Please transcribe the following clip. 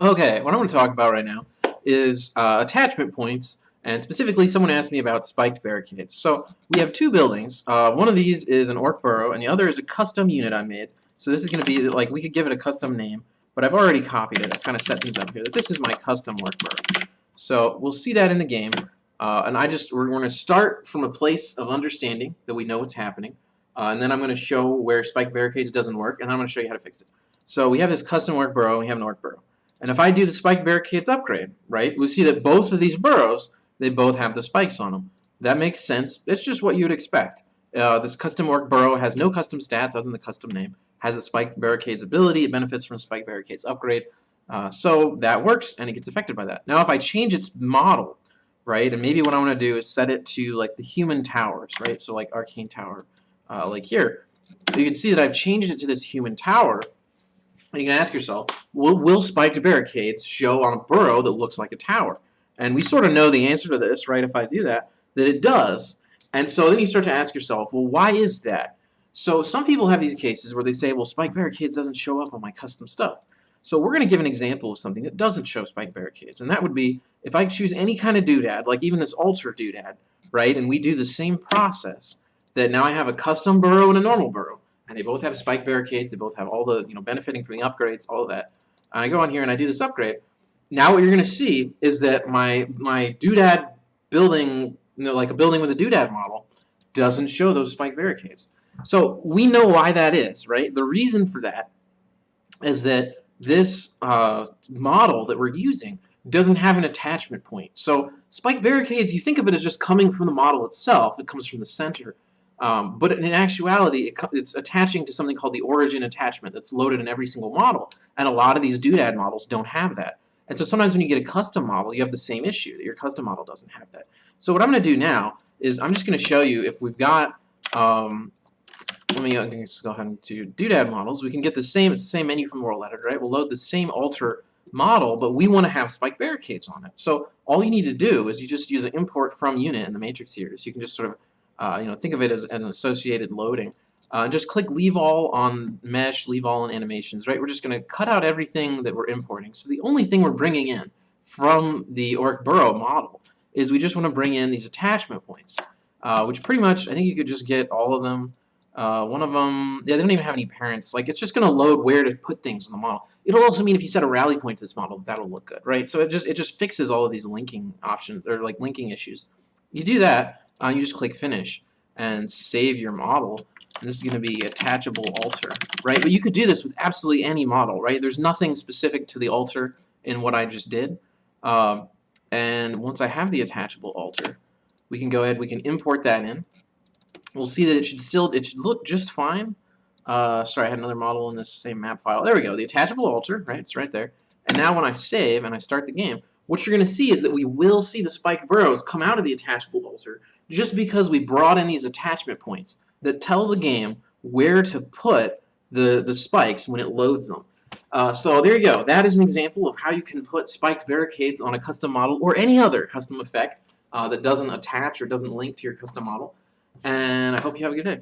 Okay, what I'm going to talk about right now is attachment points, and specifically someone asked me about spiked barricades. So we have two buildings. One of these is an orc burrow, and the other is a custom unit I made. So this is going to be, like, we could give it a custom name, but I've already copied it. I've kind of set things up here. That this is my custom orc burrow. So we'll see that in the game, and we're going to start from a place of understanding that we know what's happening, and then I'm going to show where spiked barricades doesn't work, and then I'm going to show you how to fix it. So we have this custom orc burrow, and we have an orc burrow. And if I do the spike barricades upgrade, right, we'll see that both of these burrows, they both have the spikes on them. That makes sense. It's just what you'd expect. This custom orc burrow has no custom stats other than the custom name. Has a spike barricades ability. It benefits from spike barricades upgrade. So that works, and it gets affected by that. Now, if I change its model, right, and maybe what I want to do is set it to like the human towers, right, so like arcane tower, like here. So you can see that I've changed it to this human tower. You can ask yourself, will spiked barricades show on a burrow that looks like a tower? And we sort of know the answer to this, right, if I do that it does. And so then you start to ask yourself, well, why is that? So some people have these cases where they say, well, spiked barricades doesn't show up on my custom stuff. So we're going to give an example of something that doesn't show spiked barricades, and that would be if I choose any kind of doodad, like even this altar doodad, right, and we do the same process, that now I have a custom burrow and a normal burrow. And they both have spike barricades. They both have all the, benefiting from the upgrades, all of that. And I go on here and I do this upgrade. Now what you're going to see is that my doodad building, like a building with a doodad model, doesn't show those spike barricades. So we know why that is, right? The reason for that is that this model that we're using doesn't have an attachment point. So spike barricades, you think of it as just coming from the model itself. It comes from the center. But in actuality, it's attaching to something called the origin attachment that's loaded in every single model. And a lot of these doodad models don't have that. And so sometimes when you get a custom model, you have the same issue, that your custom model doesn't have that. So what I'm going to do now is I'm just going to show you if we've got, let me just go ahead and do doodad models. We can get it's the same menu from World Editor, right? We'll load the same altar model, but we want to have spike barricades on it. So all you need to do is you just use an import from unit in the matrix here. So you can just sort of think of it as an associated loading. Just click leave all on mesh, leave all on animations, right? We're just going to cut out everything that we're importing. So the only thing we're bringing in from the orc burrow model is we just want to bring in these attachment points, which pretty much, I think you could just get all of them. One of them, yeah, they don't even have any parents. Like, it's just going to load where to put things in the model. It'll also mean if you set a rally point to this model, that'll look good, right? So it just fixes all of these linking options, or like linking issues. You do that, you just click finish and save your model, and this is going to be attachable altar, right? But you could do this with absolutely any model, right? There's nothing specific to the altar in what I just did. And once I have the attachable altar, we can go ahead, we can import that in. We'll see that it should look just fine. Sorry, I had another model in this same map file. There we go, the attachable altar, right? It's right there. And now when I save and I start the game, what you're going to see is that we will see the spiked burrows come out of the attachable altar just because we brought in these attachment points that tell the game where to put the spikes when it loads them. So there you go. That is an example of how you can put spiked barricades on a custom model or any other custom effect that doesn't attach or doesn't link to your custom model. And I hope you have a good day.